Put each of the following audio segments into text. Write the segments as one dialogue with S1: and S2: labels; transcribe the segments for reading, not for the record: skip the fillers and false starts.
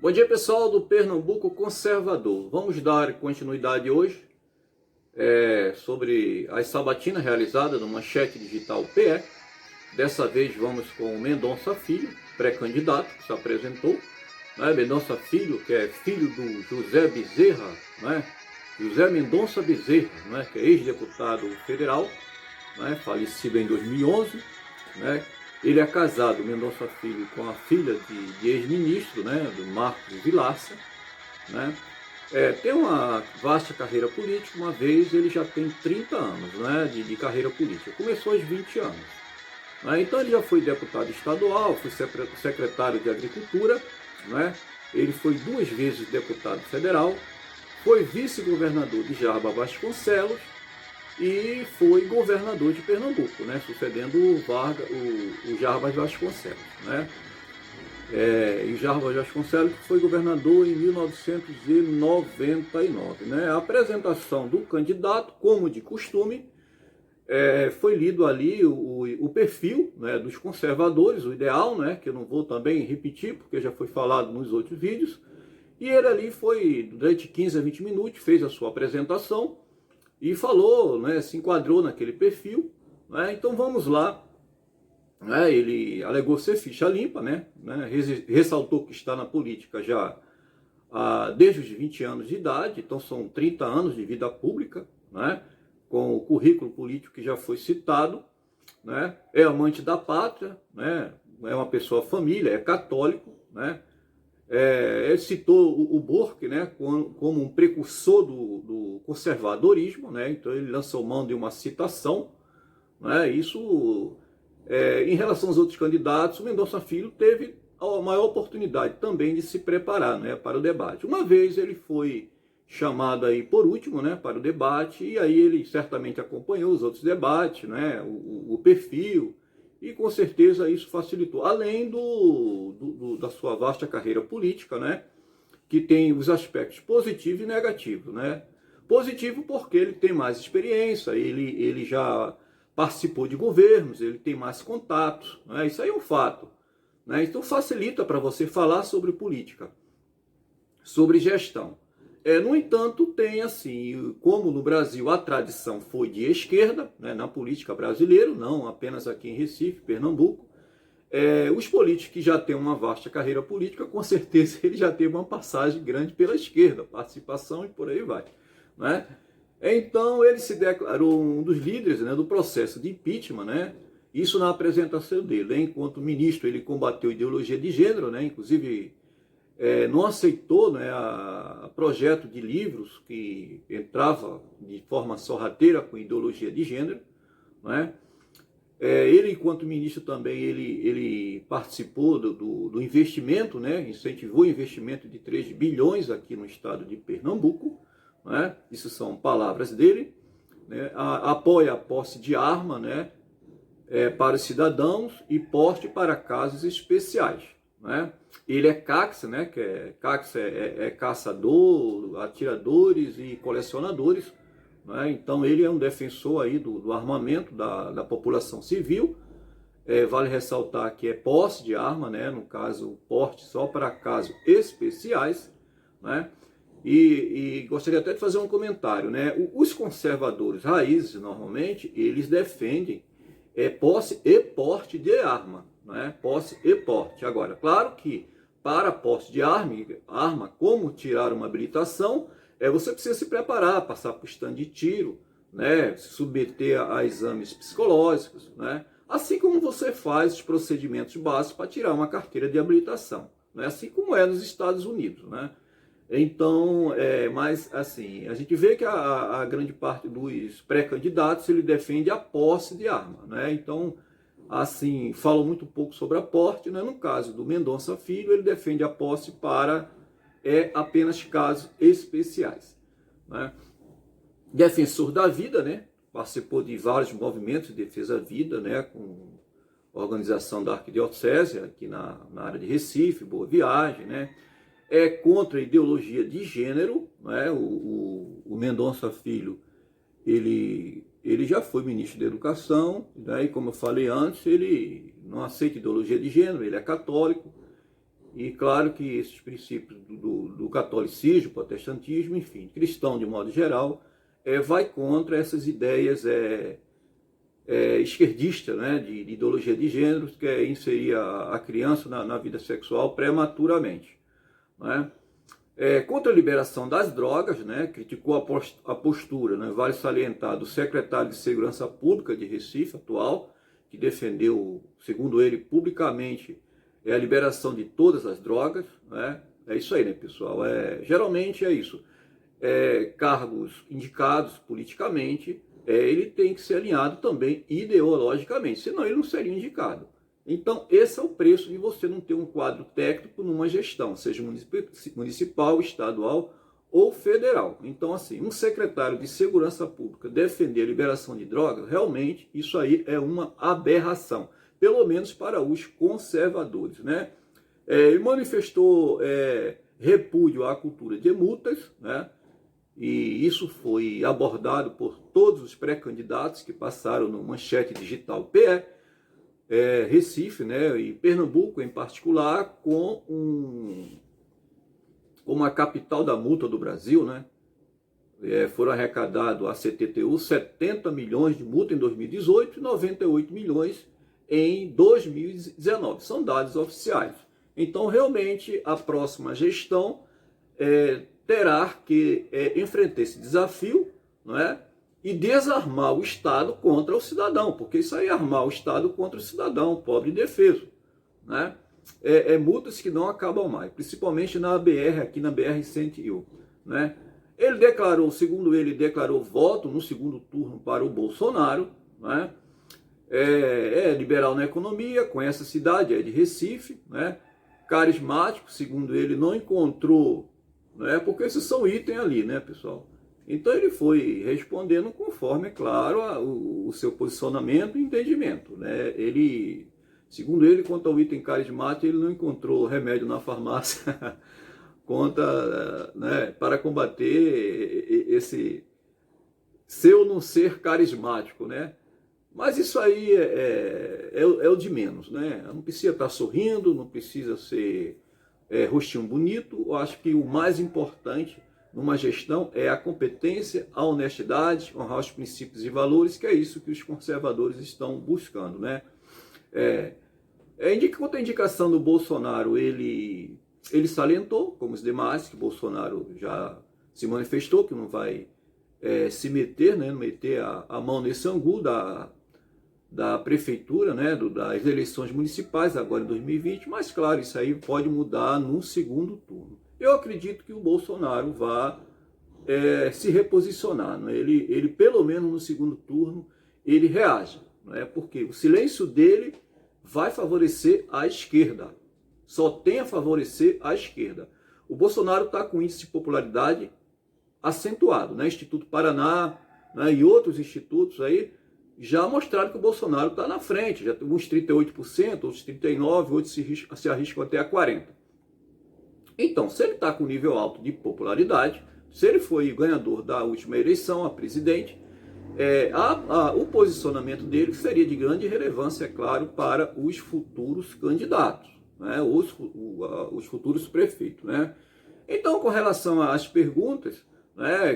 S1: Bom dia, pessoal do Pernambuco Conservador. Vamos dar continuidade hoje sobre as sabatinas realizadas no Manchete Digital PE. Dessa vez vamos com o Mendonça Filho, pré-candidato, que se apresentou. Mendonça Filho, que é filho do José Bezerra, José Mendonça Bezerra, que é ex-deputado federal, falecido em 2011. Ele é casado, Mendonça Filho, com a filha de ex-ministro, do Marcos Vilaça. Tem uma vasta carreira política, uma vez ele já tem 30 anos de carreira política. Começou aos 20 anos. Então ele já foi deputado estadual, foi secretário de Agricultura, ele foi 2 vezes deputado federal, foi vice-governador de Jarbas Vasconcelos e foi governador de Pernambuco, sucedendo o Jarbas Vasconcelos. E Jarbas Vasconcelos foi governador em 1999. A apresentação do candidato, como de costume, foi lido ali o perfil dos conservadores, o ideal, que eu não vou também repetir, porque já foi falado nos outros vídeos, e ele ali foi, durante 15 a 20 minutos, fez a sua apresentação, e falou, se enquadrou naquele perfil. Então vamos lá. Ele alegou ser ficha limpa, ressaltou que está na política já desde os 20 anos de idade, então são 30 anos de vida pública, com o currículo político que já foi citado, é amante da pátria, é uma pessoa família, é católico, ele citou o Burke, como um precursor do conservadorismo, então ele lançou mão de uma citação. Isso, em relação aos outros candidatos, o Mendonça Filho teve a maior oportunidade também de se preparar para o debate. Uma vez ele foi chamado aí por último para o debate, e aí ele certamente acompanhou os outros debates, o perfil, e com certeza isso facilitou, além da sua vasta carreira política, que tem os aspectos positivos e negativos. Positivo porque ele tem mais experiência, ele já participou de governos, ele tem mais contatos, isso aí é um fato. Então facilita para você falar sobre política, sobre gestão. No entanto, tem assim, como no Brasil a tradição foi de esquerda, na política brasileira, não apenas aqui em Recife, Pernambuco, os políticos que já têm uma vasta carreira política, com certeza ele já teve uma passagem grande pela esquerda, participação e por aí vai. Então ele se declarou um dos líderes do processo de impeachment, isso na apresentação dele. Enquanto ministro ele combateu a ideologia de gênero, inclusive não aceitou a projeto de livros que entrava de forma sorrateira com ideologia de gênero. Ele, enquanto ministro também, ele participou do investimento, incentivou o investimento de 3 bilhões aqui no estado de Pernambuco. Isso são palavras dele. Apoia a posse de arma para os cidadãos e porte para casos especiais. Ele é CACS, CACS é caçador, atiradores e colecionadores. Então ele é um defensor aí do armamento da população civil. Vale ressaltar que é posse de arma, no caso porte só para casos especiais. E gostaria até de fazer um comentário. Os conservadores raízes, normalmente, eles defendem posse e porte de arma. Posse e porte. Agora, claro que para posse de arma, como tirar uma habilitação, você precisa se preparar, passar por stand de tiro, se submeter a exames psicológicos, assim como você faz os procedimentos básicos para tirar uma carteira de habilitação, assim como é nos Estados Unidos. Então, mas assim, a gente vê que a grande parte dos pré-candidatos ele defende a posse de arma. Então, assim, falam muito pouco sobre a porte. No caso do Mendonça Filho, ele defende a posse para apenas casos especiais. Defensor da vida, participou de vários movimentos de defesa da vida, com a organização da Arquidiocese aqui na área de Recife, Boa Viagem, é contra a ideologia de gênero. O Mendonça Filho, ele já foi ministro da Educação, e como eu falei antes, ele não aceita ideologia de gênero, ele é católico, E claro que esses princípios do catolicismo, protestantismo, enfim, cristão de modo geral, vai contra essas ideias esquerdistas, né, de ideologia de gênero, que é inserir a criança na vida sexual prematuramente. Né? Contra a liberação das drogas, né, criticou a postura, né, vale salientar, do secretário de Segurança Pública de Recife atual, que defendeu, segundo ele, publicamente a liberação de todas as drogas. Né? É isso aí, né, pessoal? Geralmente é isso. Cargos indicados politicamente, ele tem que ser alinhado também ideologicamente, senão ele não seria indicado. Então, esse é o preço de você não ter um quadro técnico numa gestão, seja municipal, estadual ou federal. Então, assim, um secretário de Segurança Pública defender a liberação de drogas, realmente, isso aí é uma aberração, pelo menos para os conservadores, né? Ele manifestou repúdio à cultura de multas, né? E isso foi abordado por todos os pré-candidatos que passaram no Manchete Digital PE, Recife, né, e Pernambuco em particular, como a capital da multa do Brasil, né? Foram arrecadados a CTTU 70 milhões de multa em 2018 e 98 milhões em 2019. São dados oficiais. Então, realmente, a próxima gestão terá que enfrentar esse desafio, não é? E desarmar o Estado contra o cidadão, porque isso aí é armar o Estado contra o cidadão, pobre e indefeso. Né? Multas que não acabam mais, principalmente na BR, aqui na BR-101. Né? Ele declarou, segundo ele, voto no segundo turno para o Bolsonaro. Né? Liberal na economia, conhece a cidade, é de Recife. Né? Carismático, segundo ele, não encontrou, né? Porque esses são itens ali, né, pessoal? Então ele foi respondendo conforme, é claro, o seu posicionamento e entendimento. Né? Segundo ele, quanto ao item carismático, ele não encontrou remédio na farmácia para combater esse seu não ser carismático. Né? Mas isso aí é o de menos. Né? Não precisa estar sorrindo, não precisa ser rostinho bonito. Eu acho que o mais importante numa gestão é a competência, a honestidade, honrar os princípios e valores, que é isso que os conservadores estão buscando. Né? Quanto à indicação do Bolsonaro, ele salientou, como os demais, que o Bolsonaro já se manifestou, que não vai se meter, né, meter a mão nesse angu da prefeitura, né, das eleições municipais, agora em 2020, mas claro, isso aí pode mudar no segundo turno. Eu acredito que o Bolsonaro vá se reposicionar. Não é? Ele, pelo menos no segundo turno, ele reage. Não é? Porque o silêncio dele vai favorecer a esquerda. Só tem a favorecer a esquerda. O Bolsonaro está com índice de popularidade acentuado. Né? Instituto Paraná, né, e outros institutos aí já mostraram que o Bolsonaro está na frente. Já tem uns 38%, outros 39%, outros se arriscam até a 40%. Então, se ele está com nível alto de popularidade, se ele foi ganhador da última eleição a presidente, o posicionamento dele seria de grande relevância, é claro, para os futuros candidatos, né? os futuros prefeitos. Né? Então, com relação às perguntas, né,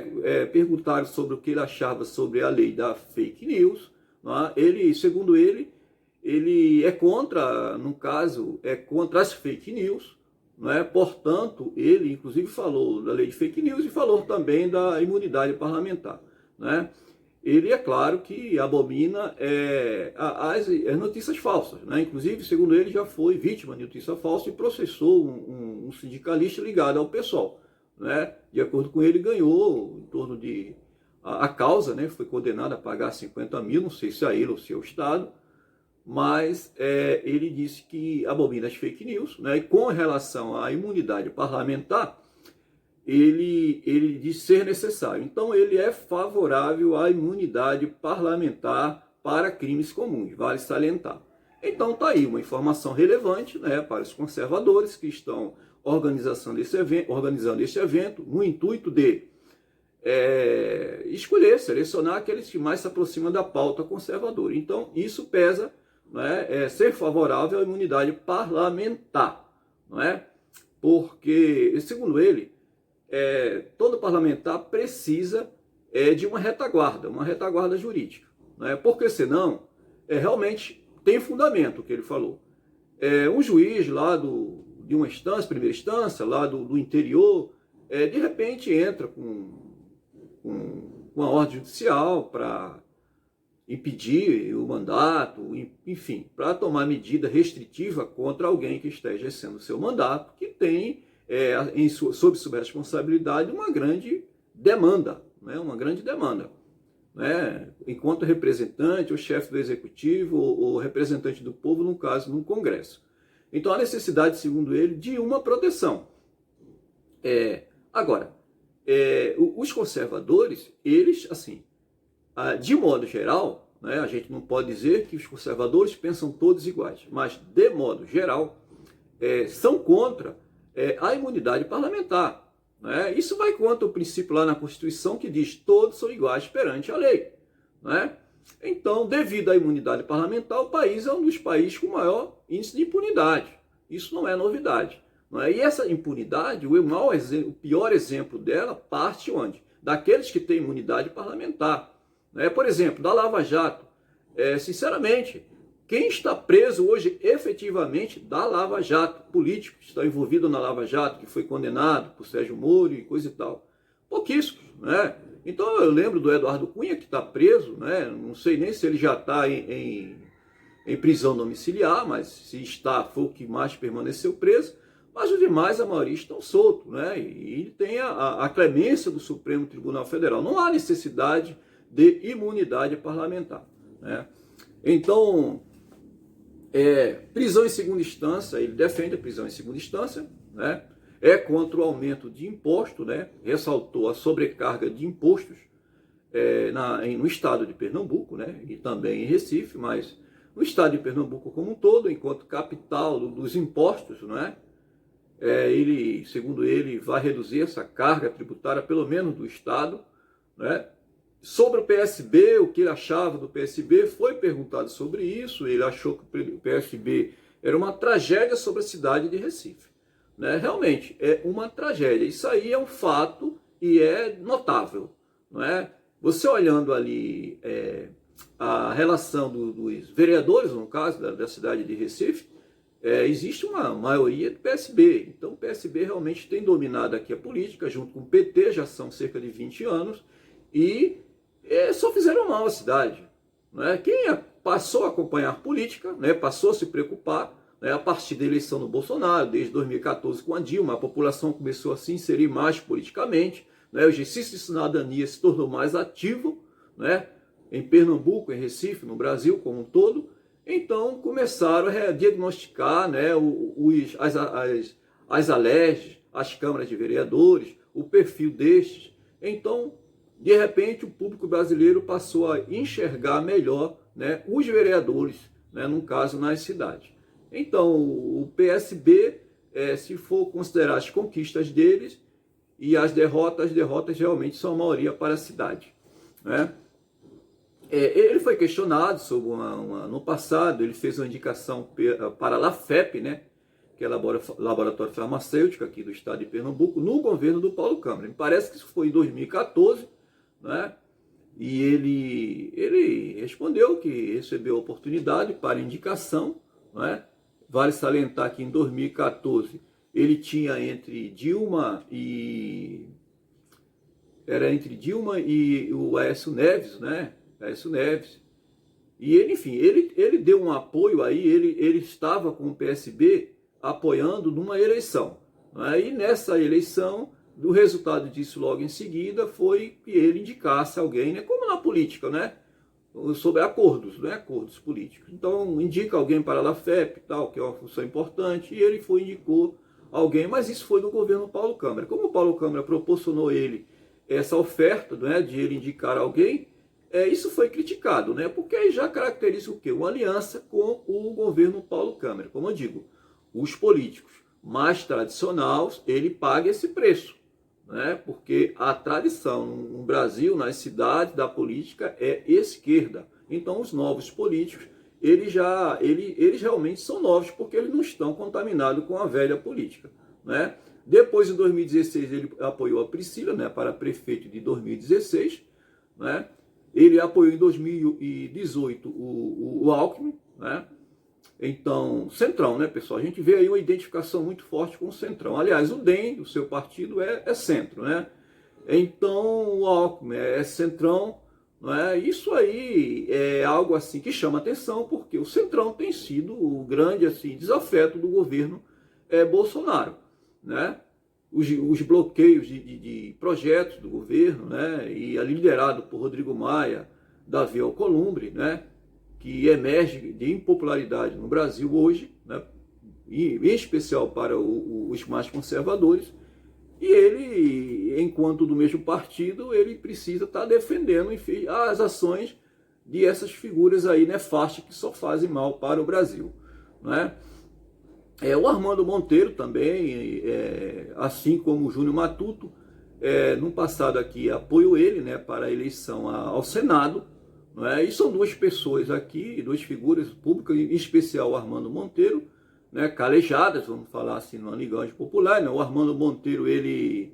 S1: perguntaram sobre o que ele achava sobre a lei da fake news. Né? Segundo ele é contra, no caso, contra as fake news. Não é? Portanto, ele inclusive falou da lei de fake news e falou também da imunidade parlamentar. Né? Ele, é claro, que abomina as notícias falsas. Né? Inclusive, segundo ele, já foi vítima de notícia falsa e processou um sindicalista ligado ao PSOL. Né? De acordo com ele, ganhou em torno de... A causa, né, foi condenada a pagar 50 mil, não sei se a ele ou se ao Estado, mas ele disse que abomina as fake news, né? E com relação à imunidade parlamentar, ele diz ser necessário. Então, ele é favorável à imunidade parlamentar para crimes comuns, vale salientar. Então, está aí uma informação relevante, né, para os conservadores que estão organizando esse evento no intuito de escolher, selecionar aqueles que mais se aproximam da pauta conservadora. Então, isso pesa, né, ser favorável à imunidade parlamentar. não é? Porque, segundo ele, todo parlamentar precisa de uma retaguarda jurídica, não é? Porque senão, realmente tem fundamento o que ele falou. Um juiz lá de uma instância, primeira instância, lá do interior, de repente entra com uma ordem judicial para impedir o mandato, enfim, para tomar medida restritiva contra alguém que está exercendo o seu mandato, que tem sob sua responsabilidade uma grande demanda, né? Uma grande demanda. Né? Enquanto representante, ou chefe do executivo, ou representante do povo, no caso, no Congresso. Então, há necessidade, segundo ele, de uma proteção. Agora, os conservadores, eles, assim, de modo geral, né, a gente não pode dizer que os conservadores pensam todos iguais, mas, de modo geral, são contra a imunidade parlamentar. Né? Isso vai contra o princípio lá na Constituição que diz que todos são iguais perante a lei. Né? Então, devido à imunidade parlamentar, o país é um dos países com maior índice de impunidade. Isso não é novidade. Não é? E essa impunidade, o pior exemplo dela, parte onde? Daqueles que têm imunidade parlamentar. Né? Por exemplo, da Lava Jato. Sinceramente, quem está preso hoje efetivamente da Lava Jato, político que está envolvido na Lava Jato, que foi condenado por Sérgio Moro e coisa e tal? Pouquíssimos, né? Então eu lembro do Eduardo Cunha, que está preso, né? Não sei nem se ele já está em prisão domiciliar, mas se está, foi o que mais permaneceu preso. Mas os demais, a maioria, estão soltos, né? E tem a clemência do Supremo Tribunal Federal. Não há necessidade de imunidade parlamentar, né? Então, prisão em segunda instância, ele defende a prisão em segunda instância, né? Contra o aumento de imposto, né? Ressaltou a sobrecarga de impostos no estado de Pernambuco, né? E também em Recife, mas no estado de Pernambuco como um todo, enquanto capital dos impostos, né? Ele, segundo ele, vai reduzir essa carga tributária, pelo menos do estado, né? Sobre o PSB, o que ele achava do PSB, foi perguntado sobre isso. Ele achou que o PSB era uma tragédia sobre a cidade de Recife. Né? Realmente, é uma tragédia. Isso aí é um fato e é notável. Não é? Você olhando ali a relação dos vereadores, no caso da cidade de Recife, existe uma maioria do PSB. Então, o PSB realmente tem dominado aqui a política, junto com o PT, já são cerca de 20 anos, e só fizeram mal à cidade. Né? Quem passou a acompanhar política, né, passou a se preocupar, né, a partir da eleição do Bolsonaro, desde 2014 com a Dilma, a população começou a se inserir mais politicamente, né, o exercício de cidadania se tornou mais ativo, né, em Pernambuco, em Recife, no Brasil como um todo. Então começaram a diagnosticar, né, as alerges, as câmaras de vereadores, o perfil destes. Então, de repente, o público brasileiro passou a enxergar melhor, né, os vereadores, né, no caso, nas cidades. Então, o PSB, se for considerar as conquistas deles e as derrotas realmente são a maioria para a cidade. Né? Ele foi questionado sobre no passado, ele fez uma indicação para a LAFEP, né, que é Laboratório Farmacêutico aqui do estado de Pernambuco, no governo do Paulo Câmara. Me parece que isso foi em 2014, né? E ele respondeu que recebeu a oportunidade para indicação, né? Vale salientar que em 2014 ele tinha entre Dilma e o Aécio Neves, né? Aécio Neves. E ele, enfim, ele deu um apoio aí, ele estava com o PSB apoiando numa eleição. Né? E nessa eleição, o resultado disso logo em seguida foi que ele indicasse alguém, né? Como na política, né? Sobre acordos, né? Acordos políticos. Então, indica alguém para a LAFEP, tal, que é uma função importante, e ele indicou alguém, mas isso foi do governo Paulo Câmara. Como o Paulo Câmara proporcionou ele essa oferta, né, de ele indicar alguém, isso foi criticado, né? Porque aí já caracteriza o quê? Uma aliança com o governo Paulo Câmara. Como eu digo, os políticos mais tradicionais, ele paga esse preço, né? Porque a tradição no Brasil, nas cidades da política, é esquerda. Então, os novos políticos, eles realmente são novos, porque eles não estão contaminados com a velha política, né? Depois, em 2016, ele apoiou a Priscila, né, para prefeito de 2016, né? Ele apoiou em 2018 o Alckmin, né? Então, Centrão, né, pessoal? A gente vê aí uma identificação muito forte com o Centrão. Aliás, o DEM, o seu partido, é centro, né? Então, o Alckmin é centrão, não é? Isso aí é algo assim que chama atenção, porque o centrão tem sido o grande assim desafeto do governo Bolsonaro, né? Os bloqueios de projetos do governo, né? E ali liderado por Rodrigo Maia, Davi Alcolumbre, né? Que emerge de impopularidade no Brasil hoje, né? E em especial para os mais conservadores. E ele, enquanto do mesmo partido, ele precisa estar defendendo, enfim, as ações de essas figuras aí nefastas que só fazem mal para o Brasil, né? O Armando Monteiro também, assim como o Júnior Matuto, no passado aqui apoio ele, né, para a eleição ao Senado, não é? E são duas pessoas aqui, duas figuras públicas, em especial o Armando Monteiro, né, calejadas, vamos falar assim, numa linguagem popular, né? O Armando Monteiro, ele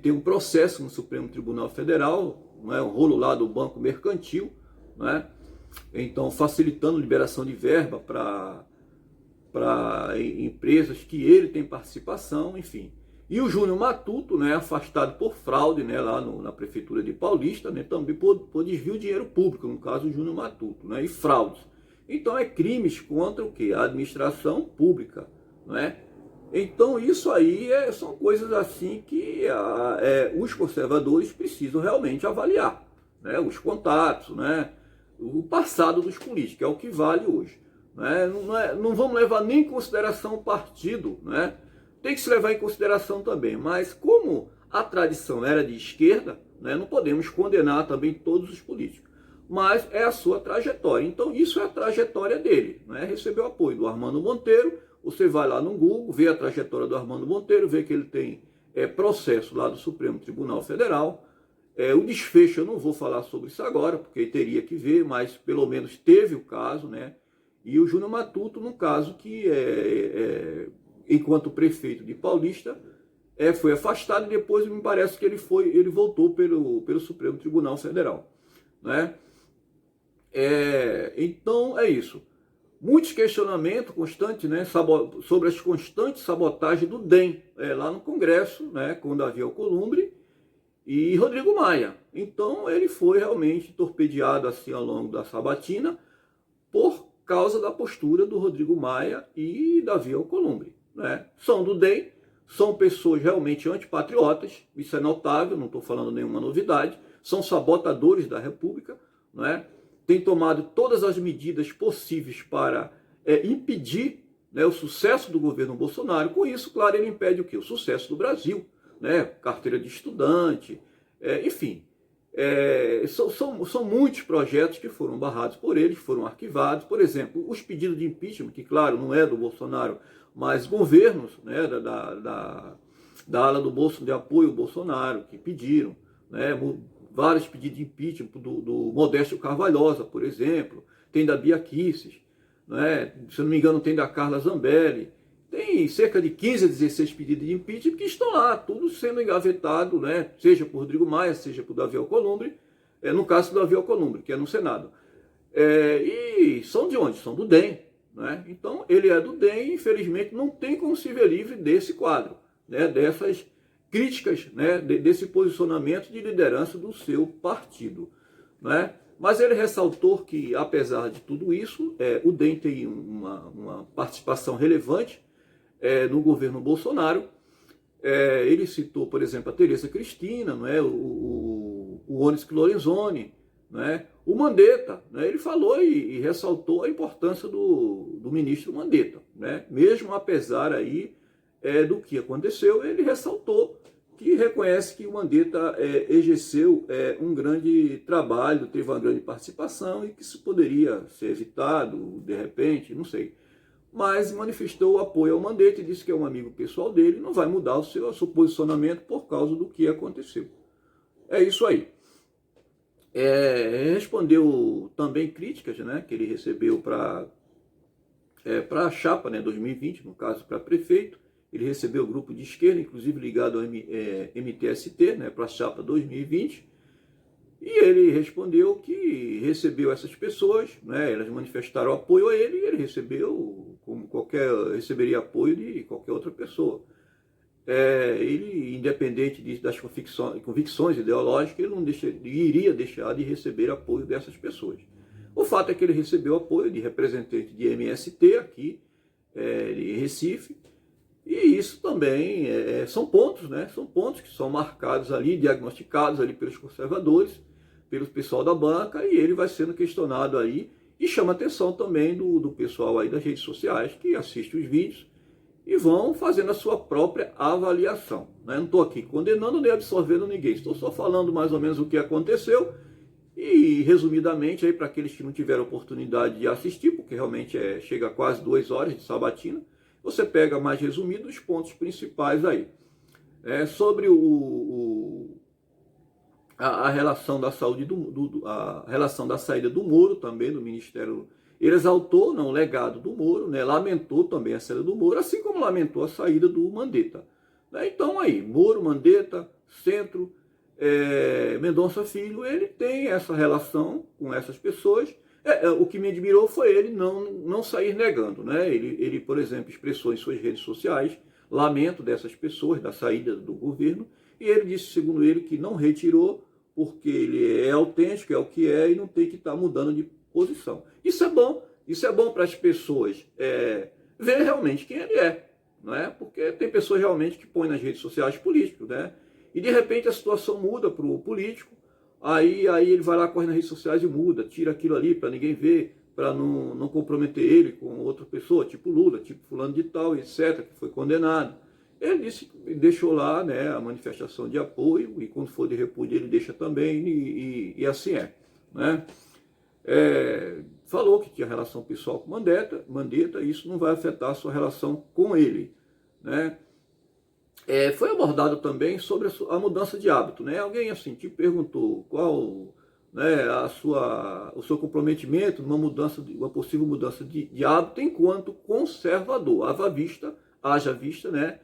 S1: tem um processo no Supremo Tribunal Federal, não é? Um rolo lá do Banco Mercantil, né? Então facilitando liberação de verba para empresas que ele tem participação, enfim. E o Júnior Matuto, né, afastado por fraude, né, lá na Prefeitura de Paulista, né, também por desvio de dinheiro público, no caso o Júnior Matuto, né, e fraudes. Então crimes contra o quê? A administração pública, não é? Então isso aí são coisas assim que os conservadores precisam realmente avaliar, né? Os contatos, né? O passado dos políticos, é o que vale hoje, né? Não vamos levar nem em consideração o partido, né? Tem que se levar em consideração também, mas como a tradição era de esquerda, né, não podemos condenar também todos os políticos. Mas é a sua trajetória. Então isso é a trajetória dele, né? Recebeu apoio do Armando Monteiro. Você vai lá no Google, vê a trajetória do Armando Monteiro, vê que ele tem processo lá do Supremo Tribunal Federal. O desfecho eu não vou falar sobre isso agora, porque teria que ver, mas pelo menos teve o caso, né? E o Júnior Matuto, no caso que enquanto prefeito de Paulista, foi afastado e depois me parece que ele voltou pelo Supremo Tribunal Federal, né? Então é isso. Muitos questionamentos constantes, né, sobre as constantes sabotagens do DEM lá no Congresso, né, com Davi Alcolumbre e Rodrigo Maia. Então ele foi realmente torpedeado assim ao longo da sabatina por causa da postura do Rodrigo Maia e Davi Alcolumbre, né? São do DEM, são pessoas realmente antipatriotas, isso é notável, não estou falando nenhuma novidade, são sabotadores da República, né? Tem tomado todas as medidas possíveis para impedir, né, o sucesso do governo Bolsonaro. Com isso, claro, ele impede o quê? O sucesso do Brasil, né? Carteira de estudante, enfim. São muitos projetos que foram barrados por eles, foram arquivados. Por exemplo, os pedidos de impeachment, que claro, não é do Bolsonaro, mas governos, né, da ala do Bolsonaro, de apoio ao Bolsonaro, que pediram, né, vários pedidos de impeachment do Modésto Carvalhosa, por exemplo, tem da Bia Kicis, né? Se não me engano tem da Carla Zambelli, tem cerca de 15 a 16 pedidos de impeachment que estão lá, tudo sendo engavetado, né? Seja por Rodrigo Maia, seja por Davi Alcolumbre, no caso do Davi Alcolumbre, que é no Senado. E são de onde? São do DEM, né? Então ele é do DEM e infelizmente não tem como se ver livre desse quadro, né? Dessas críticas, né, desse posicionamento de liderança do seu partido, né? Mas ele ressaltou que, apesar de tudo isso, o DEM tem uma participação relevante no governo Bolsonaro. Ele citou, por exemplo, a Tereza Cristina, não é? o Onyx Lorenzoni, né? O Mandetta, né? Ele falou e ressaltou a importância do ministro Mandetta, né? Mesmo apesar aí do que aconteceu, ele ressaltou que reconhece que o Mandetta exerceu um grande trabalho, teve uma grande participação e que isso poderia ser evitado, de repente, não sei. Mas manifestou o apoio ao Mandetta e disse que é um amigo pessoal dele, não vai mudar o seu posicionamento por causa do que aconteceu. É isso aí. respondeu também críticas, né, que ele recebeu para a chapa, né, 2020, no caso para prefeito. Ele recebeu o grupo de esquerda, inclusive ligado ao MTST, né, para a chapa 2020. E ele respondeu que recebeu essas pessoas, né, elas manifestaram apoio a ele, e ele recebeu, como receberia apoio de qualquer outra pessoa. Ele, independente das convicções ideológicas, ele não iria deixar de receber apoio dessas pessoas. O fato é que ele recebeu apoio de representante de MST aqui, de Recife, e isso também são pontos, né? São pontos que são marcados ali, diagnosticados ali pelos conservadores, pelo pessoal da banca, e ele vai sendo questionado aí, e chama atenção também do pessoal aí das redes sociais que assiste os vídeos e vão fazendo a sua própria avaliação, né? Não estou aqui condenando nem absorvendo ninguém, estou só falando mais ou menos o que aconteceu e, resumidamente, aí para aqueles que não tiveram oportunidade de assistir, porque realmente chega a quase 2 horas de sabatina, você pega mais resumido os pontos principais aí. Sobre a relação da saúde, a relação da saída do Moro também, do Ministério. Ele exaltou, o legado do Moro, né, lamentou também a saída do Moro, assim como lamentou a saída do Mandetta. Então aí, Moro, Mandetta, Centro, Mendonça Filho, ele tem essa relação com essas pessoas. O que me admirou foi ele não sair negando, né? Ele, por exemplo, expressou em suas redes sociais lamento dessas pessoas, da saída do governo, e ele disse, segundo ele, que não retirou porque ele é autêntico, é o que é, e não tem que estar mudando de posição. Isso é bom para as pessoas ver realmente quem ele é, não é? Porque tem pessoas realmente que põem nas redes sociais políticos, né? E de repente a situação muda para o político, aí ele vai lá, corre nas redes sociais e muda, tira aquilo ali para ninguém ver, para não comprometer ele com outra pessoa, tipo Lula, tipo fulano de tal, etc., que foi condenado. Ele deixou lá, né, a manifestação de apoio, e quando for de repúdio ele deixa também, e assim é. Né? Falou que tinha relação pessoal com Mandetta, e isso não vai afetar a sua relação com ele. Né? Foi abordado também sobre a mudança de hábito. Né? Alguém assim te perguntou qual, né, o seu comprometimento numa possível mudança de hábito enquanto conservador. Haja vista, né?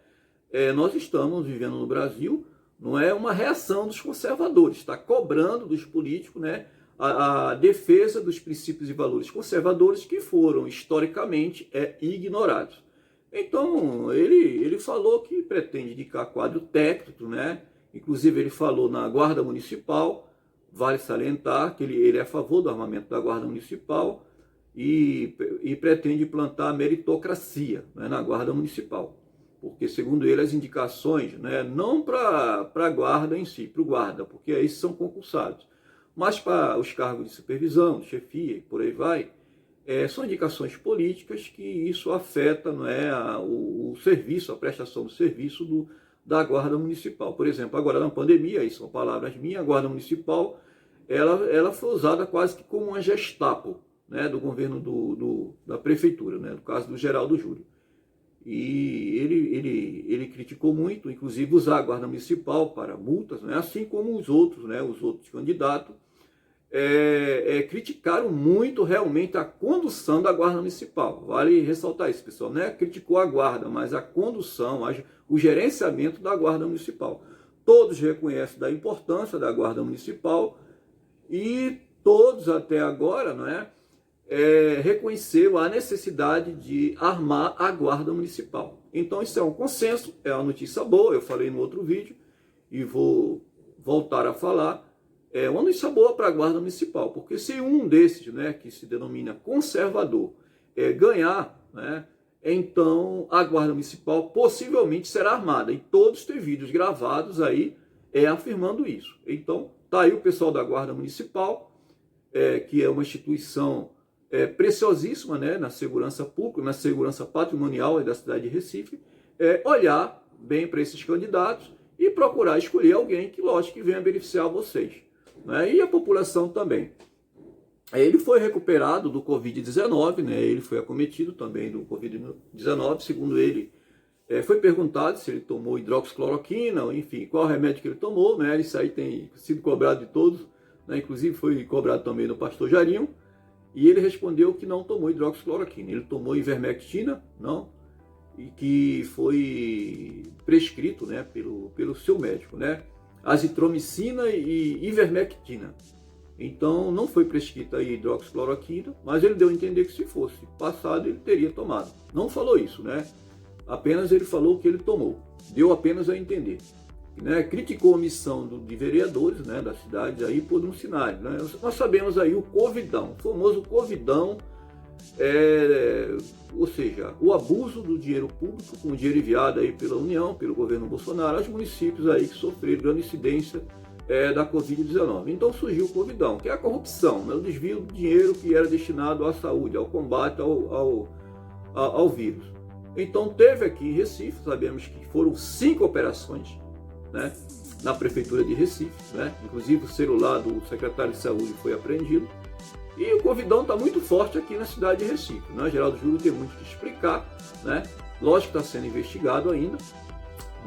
S1: Nós estamos vivendo no Brasil, não é uma reação dos conservadores, está cobrando dos políticos, né, a defesa dos princípios e valores conservadores que foram historicamente ignorados. Então, ele falou que pretende indicar quadro técnico, né? Inclusive ele falou na Guarda Municipal, vale salientar que ele é a favor do armamento da Guarda Municipal e pretende implantar a meritocracia, né, na Guarda Municipal. Porque, segundo ele, as indicações, né, não para a guarda em si, para o guarda, porque esses são concursados, mas para os cargos de supervisão, de chefia e por aí vai, são indicações políticas que isso afeta, não é, o serviço, a prestação do serviço da Guarda Municipal. Por exemplo, agora na pandemia, isso são palavras minhas, a Guarda Municipal ela foi usada quase que como uma Gestapo, né, do governo da prefeitura, né, no caso do Geraldo Júlio. E ele criticou muito, inclusive, usar a Guarda Municipal para multas, né? Assim como os outros candidatos criticaram muito realmente a condução da Guarda Municipal. Vale ressaltar isso, pessoal, né? Criticou a Guarda, mas a condução, o gerenciamento da Guarda Municipal. Todos reconhecem da importância da Guarda Municipal e todos até agora, não é? Reconheceu a necessidade de armar a Guarda Municipal. Então isso é um consenso, é uma notícia boa, eu falei no outro vídeo e vou voltar a falar, é uma notícia boa para a Guarda Municipal, porque se um desses, né, que se denomina conservador, ganhar, né, então a Guarda Municipal possivelmente será armada, e todos têm vídeos gravados aí afirmando isso. Então tá aí o pessoal da Guarda Municipal, que é uma instituição preciosíssima, né, na segurança pública, na segurança patrimonial da cidade de Recife, olhar bem para esses candidatos e procurar escolher alguém que, lógico, que venha beneficiar vocês, né, e a população também. Ele foi recuperado do Covid-19, né, ele foi acometido também do Covid-19, segundo ele, foi perguntado se ele tomou hidroxicloroquina, enfim, qual remédio que ele tomou, né, isso aí tem sido cobrado de todos, né? Inclusive foi cobrado também do pastor Jarinho, e ele respondeu que não tomou hidroxicloroquina, ele tomou ivermectina, não, e que foi prescrito, né, pelo seu médico, né, azitromicina e ivermectina. Então não foi prescrita a hidroxicloroquina, mas ele deu a entender que se fosse passado ele teria tomado. Não falou isso, né? Apenas ele falou que ele tomou. Deu apenas a entender. Né? Criticou a omissão de vereadores, né, da cidade aí por um cenário. Né? Nós sabemos aí o covidão, o famoso covidão, ou seja, o abuso do dinheiro público com o dinheiro enviado aí pela União, pelo governo Bolsonaro, aos municípios aí que sofreram grande incidência da Covid-19. Então surgiu o covidão, que é a corrupção, né? O desvio do dinheiro que era destinado à saúde, ao combate ao vírus. Então teve aqui em Recife, sabemos que foram 5 operações, né, na prefeitura de Recife, né? Inclusive o celular do secretário de saúde foi apreendido. E o covidão está muito forte aqui na cidade de Recife, né? Geraldo Júlio tem muito que explicar, né? Lógico que está sendo investigado ainda,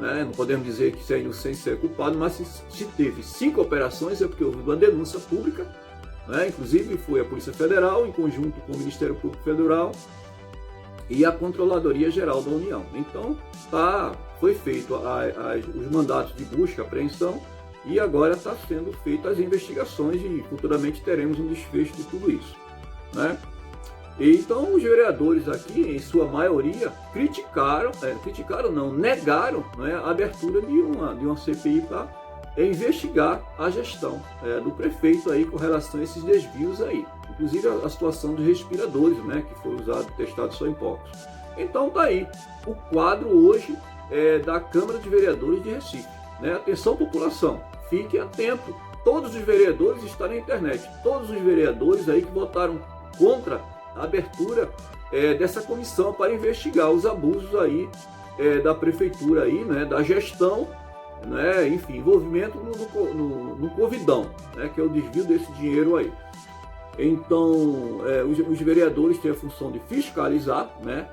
S1: né? Não podemos dizer que se é inocente, se é culpado, mas se teve 5 operações é porque houve uma denúncia pública, né? Inclusive foi a Polícia Federal, em conjunto com o Ministério Público Federal e a Controladoria Geral da União. Então foi feito os mandatos de busca e apreensão, e agora está sendo feitas as investigações e futuramente teremos um desfecho de tudo isso, né? Então os vereadores aqui, em sua maioria, negaram, né, a abertura de uma CPI para investigar a gestão do prefeito aí com relação a esses desvios aí. Inclusive a situação dos respiradores, né, que foram testados só em poucos. Então tá aí o quadro hoje da Câmara de Vereadores de Recife, né? Atenção população, fique atento, todos os vereadores estão na internet, todos os vereadores aí que votaram contra a abertura dessa comissão para investigar os abusos aí da prefeitura aí, né, da gestão, né, enfim, envolvimento no covidão, né, que é o desvio desse dinheiro aí. Então, os vereadores têm a função de fiscalizar, né,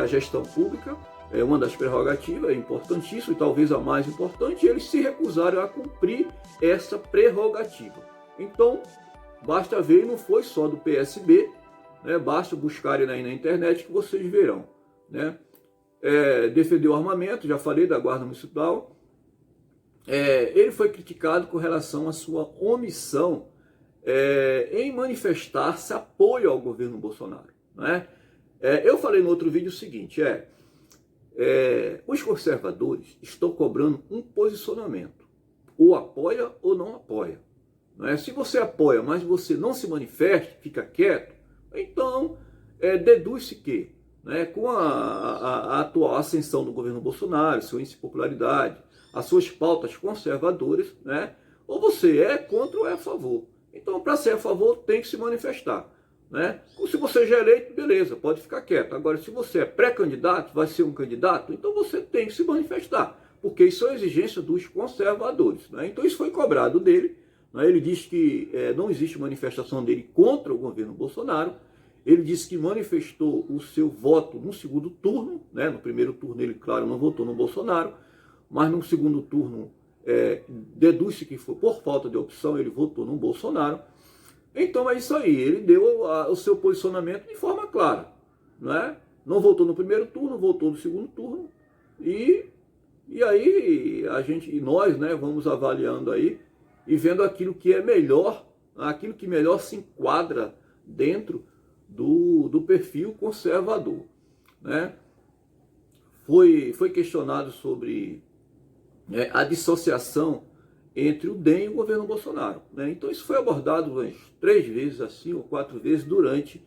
S1: a gestão pública, é uma das prerrogativas, é importantíssimo, e talvez a mais importante, e eles se recusaram a cumprir essa prerrogativa. Então, basta ver, não foi só do PSB, né, basta buscarem aí na internet que vocês verão, né. Defendeu o armamento, já falei da Guarda Municipal, ele foi criticado com relação à sua omissão em manifestar-se apoio ao governo Bolsonaro, né? Eu falei no outro vídeo o seguinte, os conservadores estão cobrando um posicionamento, ou apoia ou não apoia, não é? Se você apoia, mas você não se manifesta, fica quieto, então deduz-se que, né, com a atual ascensão do governo Bolsonaro, seu índice de popularidade, as suas pautas conservadoras, né, ou você é contra ou é a favor. Então, para ser a favor, tem que se manifestar, né? Se você já é eleito, beleza, pode ficar quieto. Agora, se você é pré-candidato, vai ser um candidato, então você tem que se manifestar, porque isso é exigência dos conservadores, né? Então, isso foi cobrado dele, né? Ele disse que não existe manifestação dele contra o governo Bolsonaro. Ele disse que manifestou o seu voto no segundo turno, né? No primeiro turno ele, claro, não votou no Bolsonaro, mas no segundo turno deduz-se que foi por falta de opção, ele votou no Bolsonaro. Então é isso aí, ele deu o seu posicionamento de forma clara, né? Não votou no primeiro turno, votou no segundo turno, e aí nós, né, vamos avaliando aí e vendo aquilo que é melhor, aquilo que melhor se enquadra dentro do perfil conservador, né? Foi questionado sobre a dissociação entre o DEM e o governo Bolsonaro, né? Então isso foi abordado umas 3 vezes assim, ou 4 vezes durante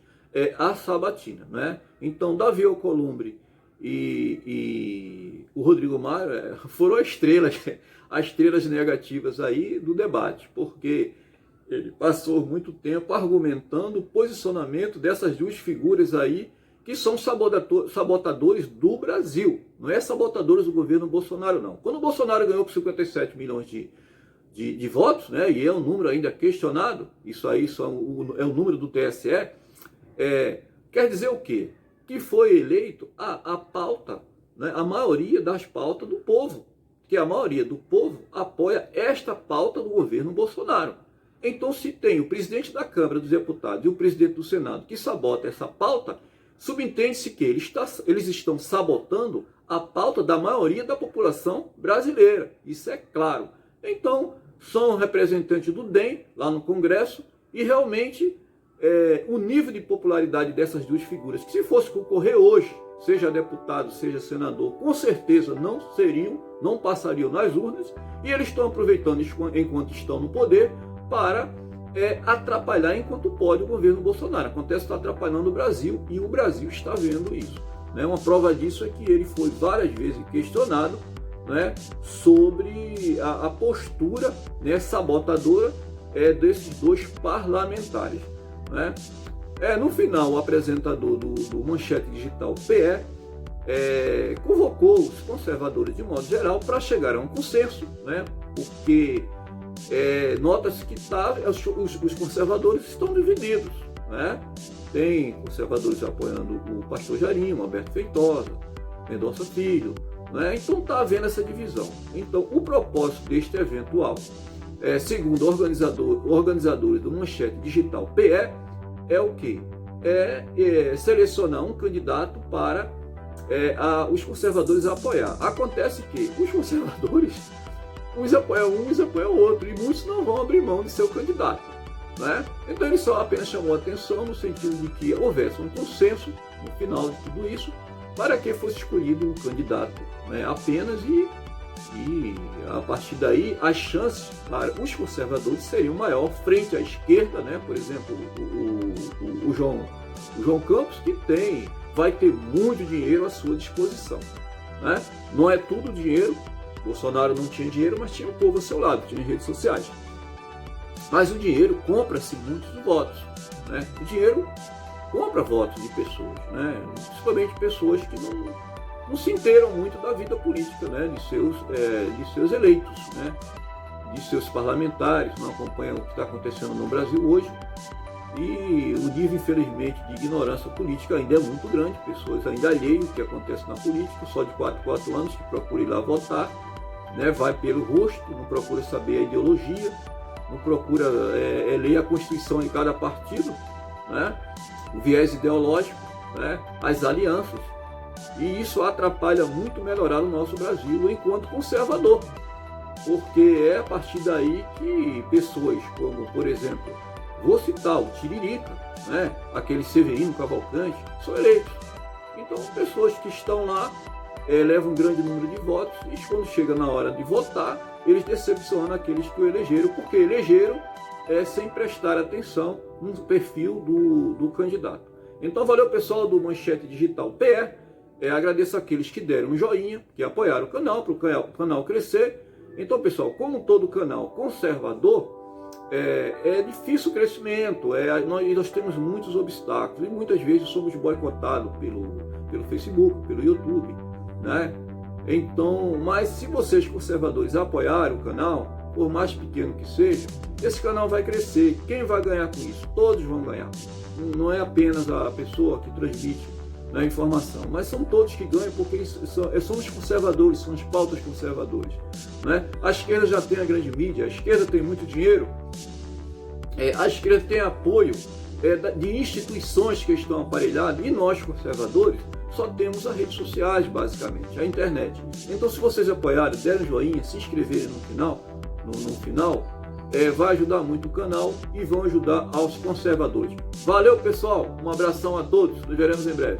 S1: a sabatina, né? Então Davi Alcolumbre e o Rodrigo Maia foram as estrelas negativas aí do debate, porque ele passou muito tempo argumentando o posicionamento dessas duas figuras aí, que são sabotadores do Brasil. Não é sabotadores do governo Bolsonaro, não. Quando o Bolsonaro ganhou com 57 milhões de votos, né, e é um número ainda questionado, isso aí é o número do TSE, quer dizer o quê? Que foi eleito a pauta, né, a maioria das pautas do povo, que a maioria do povo apoia esta pauta do governo Bolsonaro. Então, se tem o presidente da Câmara dos Deputados e o presidente do Senado que sabota essa pauta, subentende-se que eles estão sabotando a pauta da maioria da população brasileira. Isso é claro. Então, são representantes do DEM lá no Congresso e realmente o nível de popularidade dessas duas figuras, que se fosse concorrer hoje, seja deputado, seja senador, com certeza não passariam nas urnas, e eles estão aproveitando enquanto estão no poder para atrapalhar enquanto pode o governo Bolsonaro. Acontece que está atrapalhando o Brasil e o Brasil está vendo isso. Né? Uma prova disso é que ele foi várias vezes questionado, né, sobre a postura, né, sabotadora desses dois parlamentares. Né? No final, o apresentador do Manchete Digital PE convocou os conservadores de modo geral para chegar a um consenso, né, porque nota-se que os conservadores estão divididos. Né? Tem conservadores apoiando o pastor Jairinho, o Alberto Feitosa, Mendonça Filho. Né? Então está havendo essa divisão. Então o propósito deste eventual, segundo organizadores do Manchete Digital PE, é o quê? Selecionar um candidato para os conservadores apoiar. Acontece que os conservadores, uns apoiam um, uns apoiam o outro, e muitos não vão abrir mão de seu candidato. Né? Então ele só apenas chamou a atenção no sentido de que houvesse um consenso no final de tudo isso, para que fosse escolhido um candidato, né, apenas, e a partir daí as chances para os conservadores seriam maior frente à esquerda, né? Por exemplo, o João Campos, que vai ter muito dinheiro à sua disposição. Né? Não é tudo dinheiro, Bolsonaro não tinha dinheiro, mas tinha o povo ao seu lado, tinha redes sociais. Mas o dinheiro compra-se muitos votos. Né? O dinheiro compra votos de pessoas, né? Principalmente pessoas que não se inteiram muito da vida política, né? de seus eleitos, né? De seus parlamentares, não acompanham o que está acontecendo no Brasil hoje. E o nível, infelizmente, de ignorância política ainda é muito grande, pessoas ainda alheias ao que acontece na política, só de 4 anos, que procura ir lá votar, né? Vai pelo rosto, não procura saber a ideologia, não procura ler a Constituição de cada partido, né? O viés ideológico, né? As alianças, e isso atrapalha muito melhorar o nosso Brasil enquanto conservador, porque é a partir daí que pessoas como, por exemplo, vou citar o Tiririca, né? Aquele Severino Cavalcante, são eleitos. Então, pessoas que estão lá levam um grande número de votos, e quando chega na hora de votar, eles decepcionam aqueles que o elegeram, porque elegeram sem prestar atenção no perfil do candidato. Então, valeu, pessoal do Manchete Digital PE. Agradeço àqueles que deram um joinha, que apoiaram o canal, para o canal crescer. Então, pessoal, como todo canal conservador, é difícil o crescimento, nós temos muitos obstáculos, e muitas vezes somos boicotados pelo Facebook, pelo YouTube, né? Então, mas se vocês conservadores apoiarem o canal, por mais pequeno que seja, esse canal vai crescer. Quem vai ganhar com isso? Todos vão ganhar. Não é apenas a pessoa que transmite a informação, mas são todos que ganham, porque são os conservadores, são as pautas conservadoras. Né? A esquerda já tem a grande mídia, a esquerda tem muito dinheiro, a esquerda tem apoio de instituições que estão aparelhadas, e nós, conservadores, só temos as redes sociais, basicamente, a internet. Então, se vocês apoiarem, derem joinha, se inscreverem no final, vai ajudar muito o canal e vão ajudar aos conservadores. Valeu, pessoal, um abração a todos, nos veremos em breve.